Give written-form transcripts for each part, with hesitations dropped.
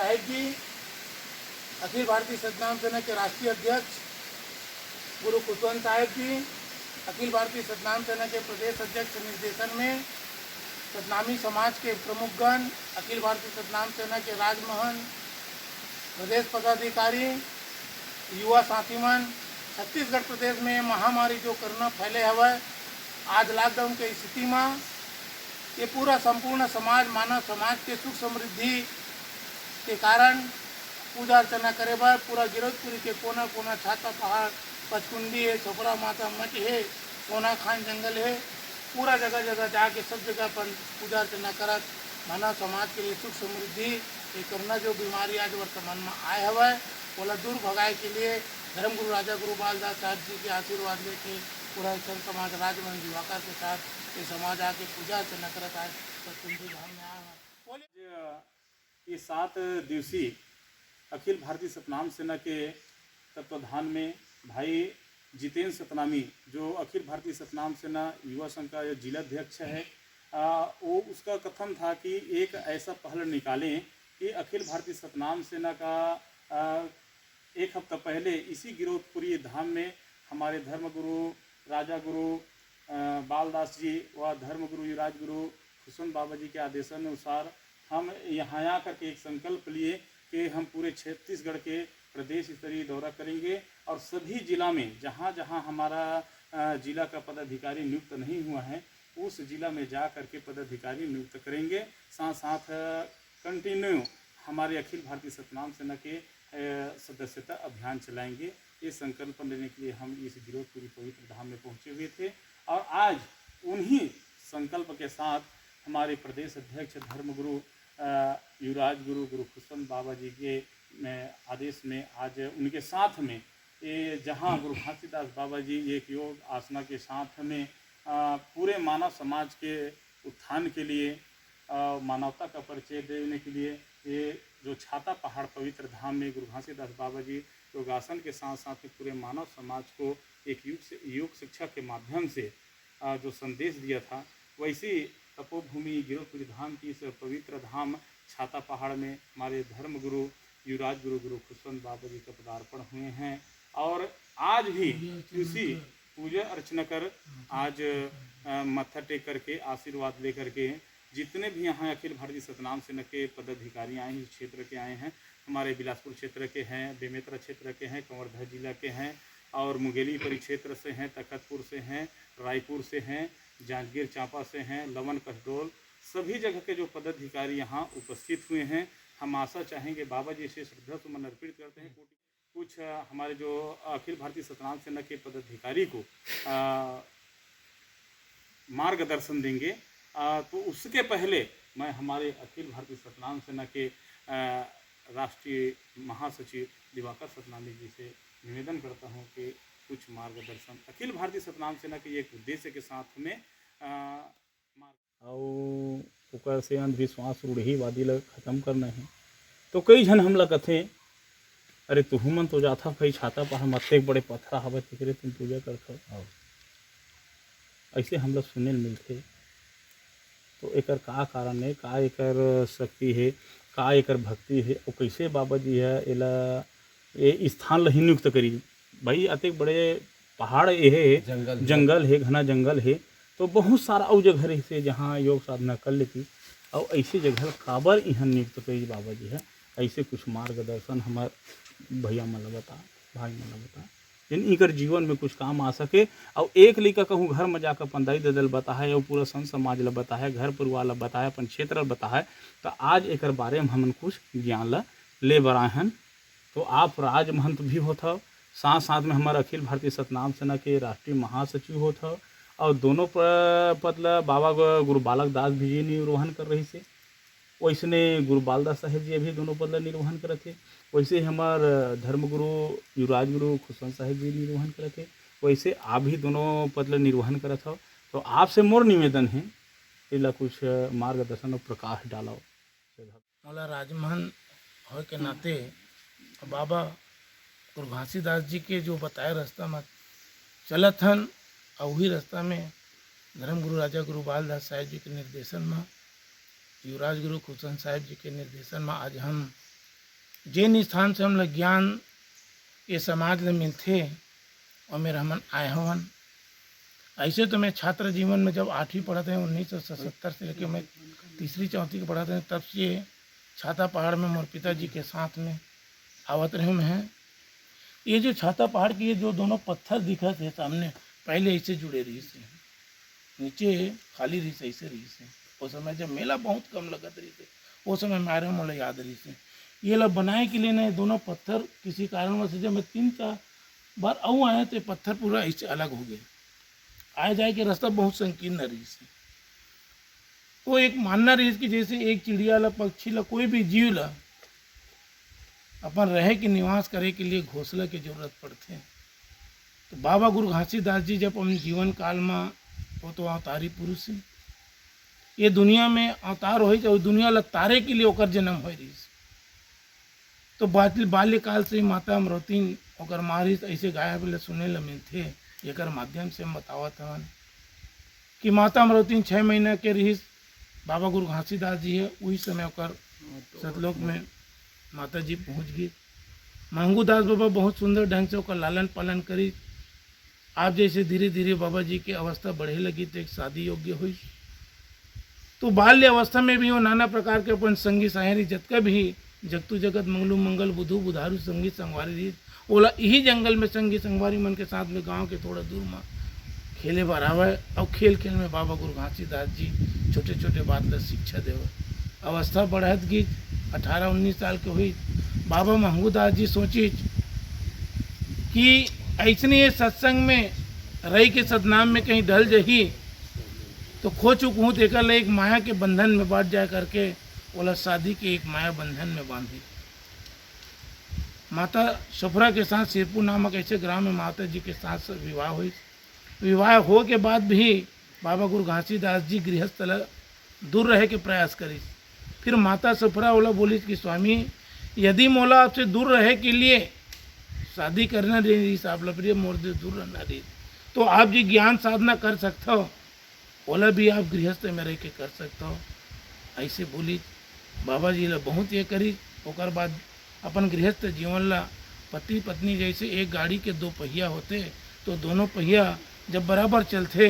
साहिब जी, अखिल भारतीय सतनाम सेना के राष्ट्रीय अध्यक्ष गुरु खुशवंत साहिब जी, अखिल भारतीय सतनाम सेना के प्रदेश अध्यक्ष के निर्देशन में सतनामी समाज के प्रमुखगण, अखिल भारतीय सतनाम सेना के राजमहल, प्रदेश पदाधिकारी, युवा साथीमन, छत्तीसगढ़ प्रदेश में महामारी जो कोरोना फैले हवा, आज लॉकडाउन के स्थिति में ये पूरा संपूर्ण समाज, मानव समाज के सुख समृद्धि के कारण पूजा अर्चना करे बर पूरा गिरौदपुरी के कोना कोना, छाता पहाड़, पचकुंडी है, छोपरा माता मठ है, सोना खान जंगल है, पूरा जगह जगह जाके सब जगह पर पूजा अर्चना करत मानव समाज के लिए सुख समृद्धि ये कोरोना जो बीमारी आज वर्तमान में आए हुआ है बोला दूर भगाए के लिए धर्मगुरु राजा गुरु बालदास साहब जी के आशीर्वाद लेके पूरा संत समाज राजमहल दिवाकर के साथ ये समाज आके पूजा अर्चना करत आज पचकुंडी धाम में आया है। ये 7 दिवसीय अखिल भारतीय सतनाम सेना के तत्वाधान में भाई जितेंद्र सतनामी जो अखिल भारतीय सतनाम सेना युवा संघ का जिलाध्यक्ष है, वो उसका कथन था कि एक ऐसा पहल निकालें कि अखिल भारतीय सतनाम सेना का एक हफ्ता पहले इसी गिरौदपुरी धाम में हमारे धर्मगुरु राजा गुरु बालदास जी व धर्मगुरु युवराज गुरु खुशवंत बाबा जी के आदेशानुसार हम यहाँ आकर के एक संकल्प लिए कि हम पूरे छत्तीसगढ़ के प्रदेश स्तरीय दौरा करेंगे और सभी जिला में जहाँ जहाँ हमारा जिला का पदाधिकारी नियुक्त नहीं हुआ है उस जिला में जा करके पदाधिकारी नियुक्त करेंगे। साथ साथ कंटिन्यू हमारे अखिल भारतीय सतनाम सेना के सदस्यता अभियान चलाएंगे। ये संकल्प लेने के लिए हम इस गिरौदपुरी पवित्र धाम में पहुँचे हुए थे और आज उन्हीं संकल्प के साथ हमारे प्रदेश अध्यक्ष धर्मगुरु युवराज गुरु गुरु खुशवंत बाबा जी के आदेश में आज उनके साथ में ये जहाँ गुरु घासीदास बाबा जी एक योग आसना के साथ में पूरे मानव समाज के उत्थान के लिए मानवता का परिचय देने के लिए ये जो छाता पहाड़ पवित्र धाम में गुरु घासीदास बाबा जी योगासन के साथ साथ में पूरे मानव समाज को एक योग शिक्षा के माध्यम से जो संदेश दिया था, वैसी तपोभूमि गिरौदपुरी धाम की इस पवित्र धाम छाता पहाड़ में हमारे धर्मगुरु युवराज गुरु गुरु खुशवंत बाबा जी का पदार्पण हुए हैं और आज भी उसी पूजा अर्चना कर आज मत्था टेक करके आशीर्वाद लेकर के जितने भी यहाँ अखिल भारतीय सतनाम सेना के पदाधिकारी आए हैं, इस क्षेत्र के आए हैं, हमारे बिलासपुर क्षेत्र के हैं, बेमेतरा क्षेत्र के हैं, कवर्धा जिला के हैं और मुंगेली परिक्षेत्र से हैं, तखतपुर से हैं, रायपुर से हैं, जांजगीर चांपा से हैं, लवन कसडोल, सभी जगह के जो पदाधिकारी यहाँ उपस्थित हुए हैं। हम आशा चाहेंगे बाबा जी से श्रद्धा सुमन अर्पित करते हैं। कुछ हमारे जो अखिल भारतीय सतनाम सेना के पदाधिकारी को मार्गदर्शन देंगे। तो उसके पहले मैं हमारे अखिल भारतीय सतनाम सेना के राष्ट्रीय महासचिव दिवाकर सतनामी जी से निवेदन करता हूं कि कुछ मार्गदर्शन अखिल भारतीय सतनाम सेना के एक उद्देश्य के साथ में ओकर से अंधविश्वास रूढ़ीवादी ला खत्म करना है। तो कई झन हमला कथे अरे तुहू मन तो जाथा भाई छाता पहाड़ मत्ते बड़े पत्थर हवा तिकरे तुम पूजा करथो, ऐसे हमला सुने मिलते। तो एकर का कारण है, का एकर शक्ति है, का एकर भक्ति है और कैसे बाबा जी है एला ये स्थान ला ही नियुक्त करी भाई। अति बड़े पहाड़ ये है, जंगल है, घना जंगल है, तो बहुत सारा और जगह रही से जहाँ योग साधना कर लेती और ऐसी जगह काबर यहाँ नियुक्त करी बाबा जी है। ऐसे कुछ मार्गदर्शन हमार भैया मन बता, भाई मन बता, जिन इकर जीवन में कुछ काम आ सके। और एक लड़का कहूँ घर में जाकर अपन दाई ददल बताए और पूरा संत समाज ला बताए, घर परिवार ला बताए, अपन क्षेत्र ला बताए, तो आज एक बारे में हमन कुछ ज्ञान ला ले बराए हैं। तो आप राजमहंत भी होता, साथ साथ में हमारा अखिल भारतीय सतनाम सेना के राष्ट्रीय महासचिव होता और दोनों पद ला बाबा गुरु बालक दास भी जी निर्वहन कर रही से। वैसने गुरु बालदास साहेब जी भी दोनों पद ला निर्वहन करते। वैसे हमार धर्मगुरु युवराज गुरु खुशवंत साहेब जी निर्वहन करते। वैसे आप भी दोनों पद ला निर्वहन करत हो। तो आपसे मोर निवेदन है इला कुछ मार्गदर्शन और प्रकाश डालो। मोला राजमहल हो के नाते बाबा गुरु घासीदास जी के जो बताए रास्ता में चलत हन और वही रास्ता में धर्मगुरु राजा गुरु बालदास साहेब जी के निर्देशन में, युवराज गुरु खुशवंत साहेब जी के निर्देशन में आज हम जेन स्थान से हम लोग ज्ञान ये समाज में मिलते और मेरा मन आए हवन। ऐसे तो मैं छात्र जीवन में जब 8वीं पढ़ाते हैं 1977 से लेकर मैं 3री-4थी के पढ़ाते हैं, तब से छाता पहाड़ में मोर पिताजी के साथ में आवत रहे हैं। ये जो छाता पहाड़ के ये जो दोनों पत्थर दिखा थे सामने, पहले ऐसे जुड़े रही से, नीचे खाली रही से, ऐसे रही से। उस समय जब मेला बहुत कम लगत रही थे, उस समय मारे मोला याद रही से। ये लोग बनाए के लिए ना दोनों पत्थर किसी कारणवश जब मैं 3-4 बार आऊँ आया तो पत्थर पूरा ऐसे अलग हो गए। आए जाए के रास्ता बहुत संकीर्ण रही से। वो एक मानना रही कि जैसे एक चिड़िया ला, पक्षी ला, कोई भी जीव ला अपन रहे के निवास करे के लिए घोंसला की जरूरत पड़ते हैं। तो बाबा गुरु घासीदास जी जब अपने जीवन काल में वो तो अवतारी पुरुष है, ये दुनिया में अवतार हो तो दुनिया ला तारे के लिए ओकर जन्म हो रही। तो बाल्यकाल से ही माता अमरवती ओकर मारिस ऐसे गाया बोले सुने ला मिलते। एक माध्यम से हम बतावत हवन कि माता अमरवती 6 महीना के रही बाबा गुरु घासीदास जी है, वही समय ओकर सतलोक में माता जी पहुँच गई। महंगूदास बाबा बहुत सुंदर ढंग से ओकर लालन पालन करी। आप जैसे धीरे धीरे बाबा जी की अवस्था बढ़े लगी तो एक शादी योग्य हुई। तो बाल्य अवस्था में भी वो नाना प्रकार के अपन संगी साहेरी जतका भी जगतु जगत मंगलू मंगल बुधु बुधारू संगी संगवारी रही ओला यही जंगल में संगी संगवारी मन के साथ में गांव के थोड़ा दूर में खेले बराबर। और खेल खेल में बाबा गुरु घासीदास जी छोटे छोटे बात ला शिक्षा देव। अवस्था बढ़त गई, 18-19 साल के हुई। बाबा महंगूदास जी सोची कि ऐसने ये सत्संग में रही के सतनाम में कहीं ढल जही तो खो चुक हूँ, देखा एक माया के बंधन में बांट जाए करके बोला शादी के एक माया बंधन में बांधी। माता सफरा के साथ सिरपुर नामक ऐसे ग्राम में माता जी के साथ विवाह हुई। विवाह हो के बाद भी बाबा गुरु घासीदास जी गृहस्थ दूर रहे के प्रयास करी। फिर माता सफरा बोला बोली कि स्वामी यदि मोला आपसे दूर रहे के लिए शादी करना रही आप लपड़िए मोर से दूर रहना रही तो आप जी ज्ञान साधना कर सकते हो, बोला भी आप गृहस्थ में रह के कर सकते हो। ऐसे बोली बाबा जी ला बहुत ये करी। ओकर बाद अपन गृहस्थ जीवन ला पति पत्नी जैसे एक गाड़ी के 2 पहिया होते तो दोनों पहिया जब बराबर चलते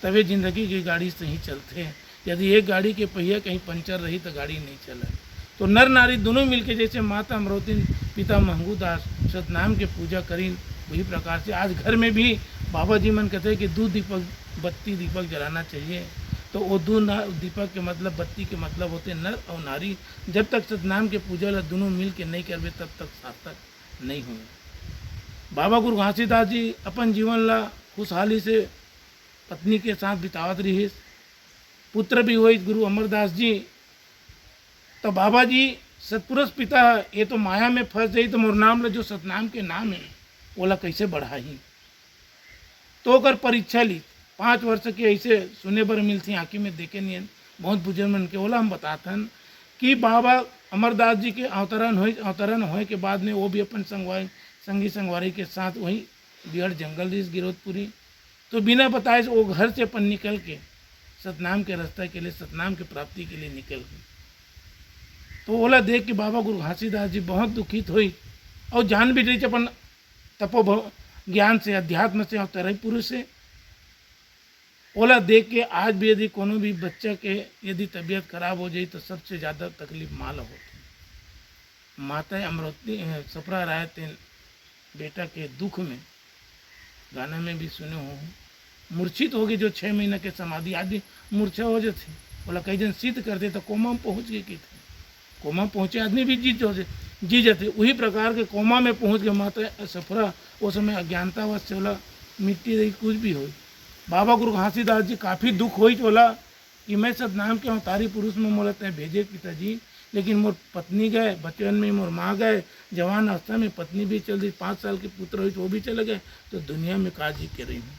तभी जिंदगी की गाड़ी सही चलते। यदि एक गाड़ी के पहिया कहीं पंचर रही तो गाड़ी नहीं चले। तो नर नारी दोनों मिलके जैसे माता अमरवती पिता महंगूदास सतनाम के पूजा करी, वही प्रकार से आज घर में भी बाबा जी मन कहते हैं कि 2 दीपक बत्ती दीपक जलाना चाहिए। तो वो 2 दीपक के मतलब बत्ती के मतलब होते नर और नारी। जब तक सतनाम के पूजा ला दोनों मिल के नहीं करवे तब तक सार्थक नहीं हुए। बाबा गुरु घासीदास जी अपन जीवन ला खुशहाली से पत्नी के साथ बितावत रही। पुत्र भी हुए गुरु अमरदास जी। तो बाबा जी सतपुरुष पिता ये तो माया में फंस गई तो मोर नाम ला जो सतनाम के नाम है बोला कैसे बढ़ाई। तो अगर परीक्षा ली 5 वर्ष के ऐसे सुने बर मिलती आँखी में देखे नहीं बहुत बुजुर्ग मन के बोला हम बतातन कि बाबा अमरदास जी के अवतरण होए के बाद में वो भी अपन संगी संगवारी के साथ वहीं बिहड़ जंगल रही गिरोधपुरी। तो बिना बताए वो घर से अपन निकल के सतनाम के रास्ते के लिए सतनाम की प्राप्ति के लिए निकल गए। तो ओला देख के बाबा गुरु घासीदास जी बहुत दुखित हुई और जान भी रही अपन तपो ज्ञान से अध्यात्म से अवतरण पुरुष से। ओला देख के आज भी यदि कोनो भी बच्चा के यदि तबीयत खराब हो जाए तो सबसे ज़्यादा तकलीफ माँ ला होती। माता अमरवती सफरा राय तेन बेटा के दुख में गाना में भी सुने हो मूर्छित हो गई जो 6 महीने के समाधि आदमी मूर्छा हो जाते। बोला कई जन सिद्ध करते तो कोमा में पहुँच गए कि थे कोमा पहुँचे आदमी भी जी जाते। वही प्रकार के कोमा में पहुँच गए माता सफरा। उस समय अज्ञानता व बोला मिट्टी रही कुछ भी हो। बाबा गुरु घासीदास जी काफ़ी दुख हुई बोला कि मैं सतनाम के अवतारी पुरुष में मोला तय भेजे पिताजी, लेकिन मोर पत्नी गए बचपन में मोर माँ गए जवान अवस्था में पत्नी भी चल रही 5 साल के पुत्र हुई तो वो भी चले गए। तो दुनिया में का जी के रही हूँ।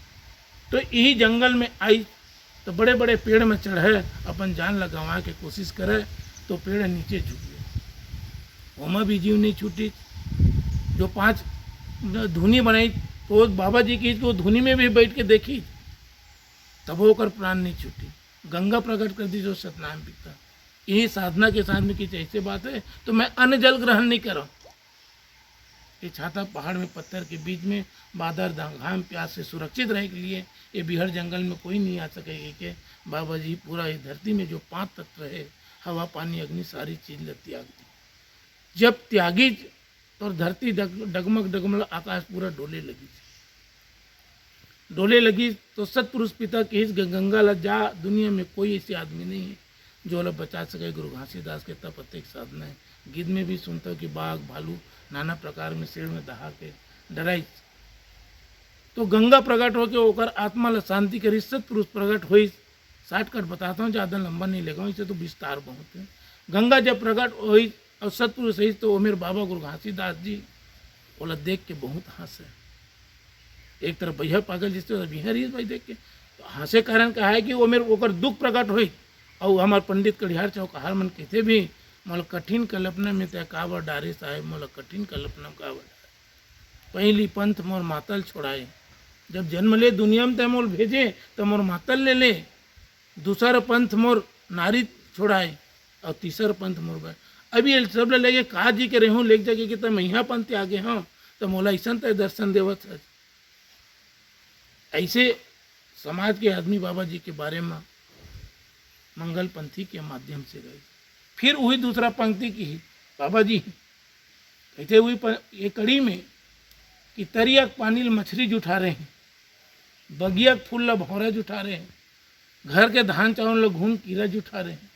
तो यही जंगल में आई तो बड़े बड़े पेड़ में चढ़े अपन जान लगवा के कोशिश करे तो पेड़ नीचे झुक गए। ओमा भी जीव नहीं छूटी। जो 5 धुनी बनाई तो बाबा जी की तो धुनी में भी बैठ के देखी तब होकर प्राण नहीं छूटी। गंगा प्रकट कर दी जो सतनाम पिता यही साधना के साथ में किसी ऐसे बात है तो मैं अन्न जल ग्रहण नहीं कर रहा हूँ। ये छाता पहाड़ में पत्थर के बीच में बादर घाम प्यास से सुरक्षित रहने के लिए ये बिहार जंगल में कोई नहीं आ सकेगी कि बाबा जी पूरा ये धरती में जो 5 तत्व है हवा पानी अग्नि सारी चीज त्याग दी। जब त्यागी और धरती डगमग डगमग आकाश पूरा डोले लगी तो सतपुरुष पिता के इस गंगा लज्जा दुनिया में कोई ऐसी आदमी नहीं है जो अलग बचा सके। गुरु घासीदास के तपत्यक साधना है। गीत में भी सुनता हूँ कि बाघ भालू नाना प्रकार में शेर में दहा के डराई तो गंगा प्रकट हो के होकर आत्मा ला शांति करी। सतपुरुष प्रकट हुई। शॉर्टकट बताता हूँ, ज़्यादा लंबा नहीं लेगा, इसे तो विस्तार बहुत है। गंगा जब प्रकट हुई और सतपुरुष है तो वो मेरे बाबा गुरु घासीदास जी बोला देख के बहुत हंसे। एक तरफ भैया पागल जिससे बिहारी भाई देख के तो हंसे कारण कहा है कि वो मेरे ओकर दुख प्रकट हुई। और हमारे पंडित कड़िहार चौकहार मन कहते भी मोल कठिन कल्पना में तय कावर डारे साहेब मोल कठिन कल्पना कावर पहली पंथ मोर मातल छोड़ाए। जब जन्म ले दुनिया में तय मोल भेजे तो मोर मातल ले ले। दूसरा पंथ मोर नारी छोड़ाए और तीसरा पंथ मोर गए। अभी ये सब लगे कहा जी के रहूँ लेक जाके कि तम यहाँ पंथ आगे हाँ तो मोला ऐसा तय दर्शन देवत है। ऐसे समाज के आदमी बाबा जी के बारे में मंगल पंथी के माध्यम से गए। फिर वही दूसरा पंक्ति की बाबा जी कहते हुई ये कड़ी में कि तरियक पानी मछली जुठा रहे हैं, बगियक फूल ला भौरा जुठा रहे हैं, घर के धान चावल ला घून कीड़ा जुठा रहे हैं,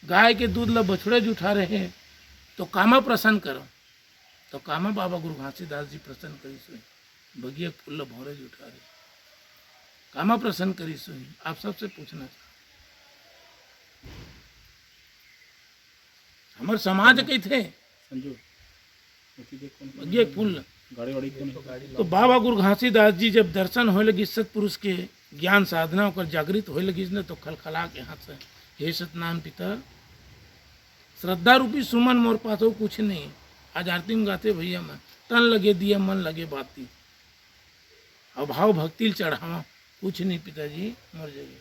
गाय के दूध ला बछड़े जुठा रहे हैं। तो कामा प्रसन्न करो तो कामा बाबा गुरु घासीदास जी प्रसन्न करी सोई। बगियक फूल ला भौरा जुठा रहे कामा प्रसन्न करी सोई। आप सबसे पूछना चाहते हमारे समाज के थे ये फूल तो बाबा गुरु घासीदास जी जब दर्शन होने लगी सतपुरुष के ज्ञान साधना होकर जागृत होने लगी न तो खलखला के हाथ से हे सतनाम पिता श्रद्धा रूपी सुमन मोर पास हो कुछ नहीं। आज आरती में गाते भैया मैं तन लगे दिया मन लगे बाती अभाव भक्ति चढ़ावा कुछ नहीं पिताजी मर जाइए।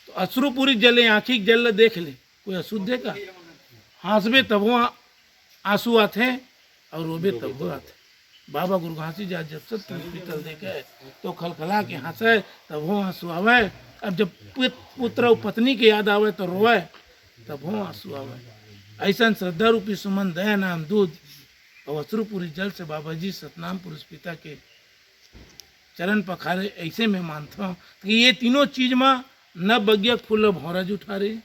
तो अश्रु पूरी जले आँखी जल देख ले कोई अशुद्ध है का हंसबे तब वो आंसू आते और रोबे तब वो आते। बाबा गुरु घासीदास जब सब पीतल देखे तो खलखला के हंसे तब वो आंसू आवे। अब जब पुत्र और पत्नी के याद आवे तो रोवे तब वो आंसू आवे। ऐसा श्रद्धा रूपी सुमन दया नाम दूध और अश्रुपुरी जल से बाबा जी सतनाम पुरुष पिता के चरण पखारे। ऐसे मैं मानता हूँ कि ये तीनों चीज में न बगियक फूल भौरा जुठा रहे,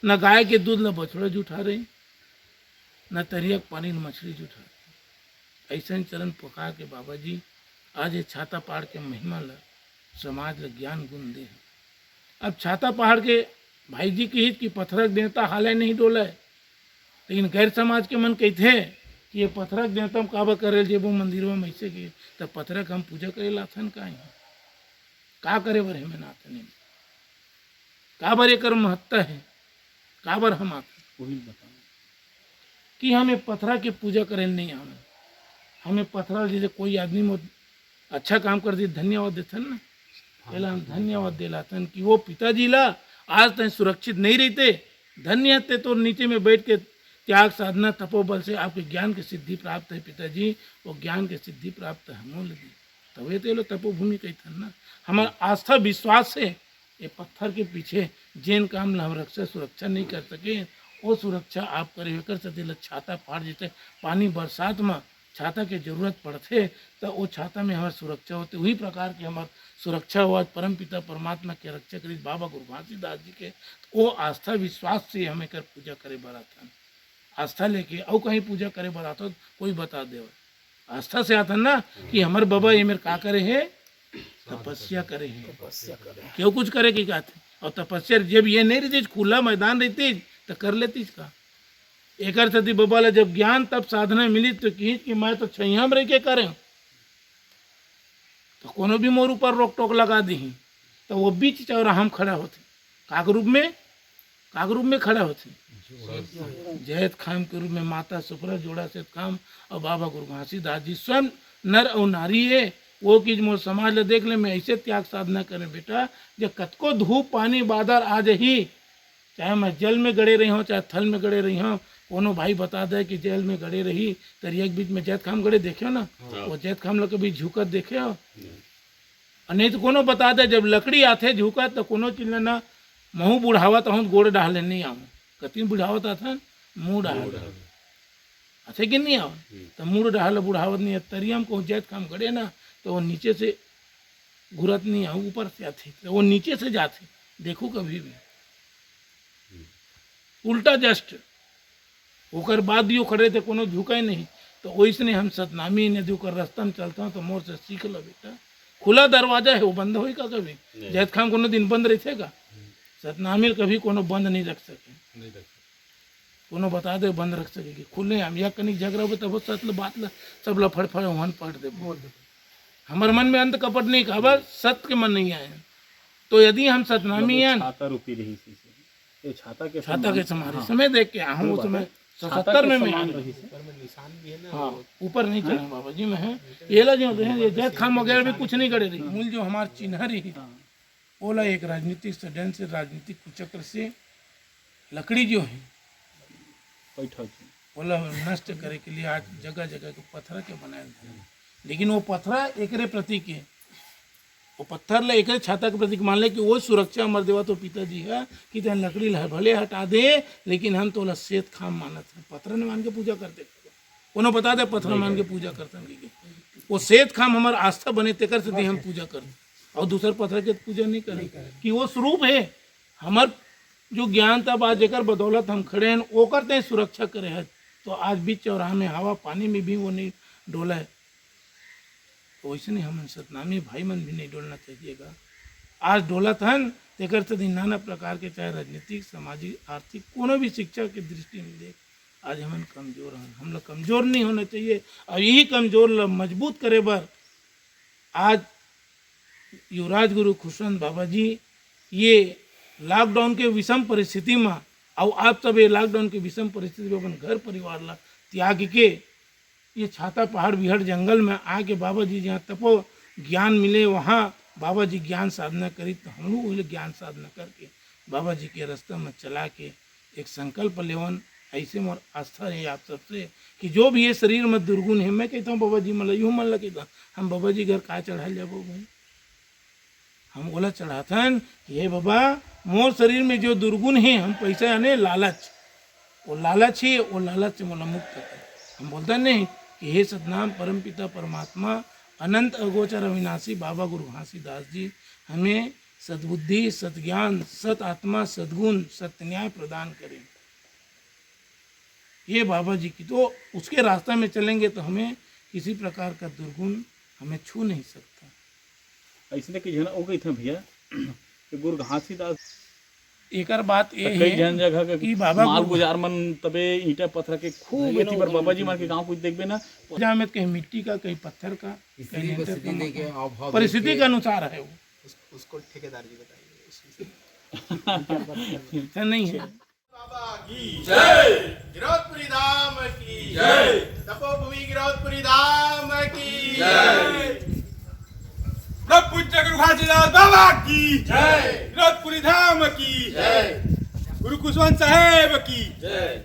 न गाय के दूध ल बछड़ा जुठा रहे, न तरियक पानी न मछली जुठा रहे। ऐसे चरण पका के बाबा जी आज ये छाता पहाड़ के महिमा ल समाज ल ज्ञान गुण दे। अब छाता पहाड़ के भाई जी की हित की पत्थरक देवता हाले नहीं डोले, लेकिन गैर समाज के मन कहते हैं कि ये पत्थरक देवता हम काबा करे जेबो मंदिरों में ऐसे के तब पत्थरक हम पूजा करे लाथन का करे बर हमें नाथ नहीं का बर एक महत्ता है का बर हम आते वही बताओ कि हमें पत्थरा के पूजा करें नहीं आना। हमें पत्थरा जैसे कोई आदमी में अच्छा काम कर दिए धन्यवाद देथन ना पहला हम धन्यवाद दिलाथन कि वो पिताजी ला आज तक सुरक्षित नहीं रहते धन्य थे तो नीचे में बैठ के त्याग साधना तपोबल से आपके ज्ञान की सिद्धि प्राप्त है पिताजी। वो ज्ञान की सिद्धि प्राप्त हमों लगी तबे तो लो तपोभूमि कही थन ना। हमारा आस्था विश्वास से ये पत्थर के पीछे जैन काम ला हम रक्षा सुरक्षा नहीं कर सके वो सुरक्षा आप करे कर सकते। छाता फाड़ जैसे पानी बरसात में छाता के जरूरत पड़ते तो वो छाता में हमारी सुरक्षा होती वही प्रकार की हमारी सुरक्षा हुआ परम पिता परमात्मा के रक्षा करी बाबा गुरु घासीदास जी के। वो आस्था विश्वास से हमें कर पूजा करे बराता आस्था लेके और कहीं पूजा करे बराता कोई बता दे आस्था से आता ना कि हमारे बाबा ये मेरे का करे है तपस्या करे है क्यों कुछ करे कि कहते और तपस्या जब ये नहीं रहती खुला मैदान रहती तो कर लेती इसका एक सती बाबा ला जब ज्ञान तब साधना मिली तो कि मैं तो छैया में रह के करें तो कोनो भी मोर ऊपर रोक टोक लगा दी तो वो बीच चौराहा हम खड़ा होते काग रूप में खड़ा होते जैत खाम के रूप में माता सुपरा जोड़ा से खाम और बाबा गुरु घासीदास जी स्वयं नर और नारी है वो चीज मोर समाज ले देख ले मैं ऐसे त्याग साधना करें बेटा जब कतको धूप पानी बादल आ जही चाहे मैं जल में गड़े रही हूँ चाहे थल में गड़े रही हूँ, कोनो भाई बता दे कि जेल में गड़े रही तरी एक बीच में जैत खाम गड़े देखे हो ना, वो जैत खाम लोग कभी झुकत देखे हो? और नहीं तो कोनो बता दे जब लकड़ी आथे झुकत तो कोनो चीज ना महू बुढ़ावत हूँ गोड़ डाले नहीं आऊँ, कति बुढ़ावत था मुँह डाल अच्छे कि नहीं आओ तो मुँह डाल बुढ़ावत नहीं है। तरियम को जैत खाम गड़े ना तो वो नीचे से घुरत नहीं आऊँ, ऊपर से आते तो वो नीचे से जाते देखो कभी भी उल्टा जस्ट होकर बाद भी वो खड़े थे कोनो झुका ही नहीं। तो वैसने हम सतनामी नदी कर रास्ता में चलता हूँ तो मोर से सीख लो बेटा, खुला दरवाजा है वो बंद होगा कभी? जैत खाम कोनो दिन बंद रहेगा? सतनामी कभी कोनो बंद नहीं रख सके, कोनो बता दे बंद रख सकेगी खुले हम या कहीं झगड़ा हो तब सतल बात ला सब लफड़ वहन पढ़ दे बोल दे। हमारे मन में अंत कपट नहीं खबर सत्य के मन नहीं आए। तो यदि हम सतनामी हैं छाता रुपी रही सी ये छाता के समारे समय देख के आहूँ उस समय 77 में मैं निशान भी है ना, हाँ ऊपर नहीं चढ़े बाबा जी में है ये ला जो है ये जैत खाम वगैरह भी कुछ नहीं करे रही। मूल जो हमारे चिन्ह रही बोला एक राजनीतिक षड्यंत्र से राजनीतिक कुचक्र से लकड़ी जो है बोला नष्ट करे के लिए आज जगह जगह के पत्थर के बनाए थे, लेकिन वो पत्थर एकरे प्रतीक है, वो पत्थर ला एक छाता के प्रतीक मान ले कि वो सुरक्षा हमारे देवा तो पिताजी है कि तेन लकड़ी भले हटा दे लेकिन हम तो सेत खाम मानत है, पत्थर ने मान के पूजा करते कोनो बता दे पत्थर मान के पूजा करते वो सेत खाम हमारा आस्था बने तेकर से हम पूजा करते और दूसर पत्थर के पूजा नहीं करें कि वो स्वरूप है हमार जो ज्ञान तब आज जेकर बदौलत हम खड़े हैं वो करते हैं सुरक्षा करे है। तो आज बीच चौराहा में हवा पानी में भी वो नहीं डोला है, तो वैसे नहीं हम सतनामी भाई मन भी नहीं डोलना चाहिएगा। आज डोलत हन तेकर से नाना प्रकार के चाहे राजनीतिक सामाजिक आर्थिक कोनो भी शिक्षा की दृष्टि में देख आज हम कमजोर हैं, हम लोग कमजोर नहीं होना चाहिए। और यही कमजोर मजबूत करे बर आज युवराज गुरु खुशवंत बाबा जी ये लॉकडाउन के विषम परिस्थिति में और आप सब ये लॉकडाउन के विषम परिस्थिति में अपन घर परिवार ला त्याग के ये छाता पहाड़ बिहड़ जंगल में आके बाबा जी जहाँ तपो ज्ञान मिले वहाँ बाबा जी ज्ञान साधना करी, तो हम लोग वही ज्ञान साधना करके बाबा जी के रास्ते में चला के एक संकल्प लेवन ऐसे मोर आस्था है आप सबसे कि जो भी ये शरीर में दुर्गुण है मैं कहता हूँ बाबा जी मतलब यूँ मन लगता हम बाबा जी घर का चढ़ा जाबो भाई हम बोला चढ़ाथन कि हे बाबा मोर शरीर में जो दुर्गुण है हम पैसा आने लालच वो लालच है वो लालच से मोला मुक्त कर। हम बोलते नहीं कि हे सतनाम परमपिता परमात्मा अनंत अगोचर अविनाशी बाबा गुरु घासीदास जी हमें सद्बुद्धि सतज्ञान सत आत्मा सद्गुण सत्य न्याय प्रदान करें। ये बाबा जी की तो उसके रास्ते में चलेंगे तो हमें किसी प्रकार का दुर्गुण हमें छू नहीं सकता। ऐसे कि जन हो गई थे भैया कि गुरु घासीदास एक बात ये कई जन जगह कि बाबा माल गुजार मन तबे ईंटा पत्थर के खूब एथी पर बाबा जी मार के गांव कुछ देखबे ना जहाँ में कहीं मिट्टी का कहीं पत्थर का कहीं परिस्थिति के अनुसार है वो उसको ठेकेदार जी बताइए ऐसा नहीं है। बाबा की जय, गिरौदपुरी धाम की जय, तपोभूमि गिरौदपुरी धाम की जय, पूज्य गुरु घासीदास बाबा की जय, गिरौदपुरी धाम की जय, गुरु कुशवंत साहेब की जय।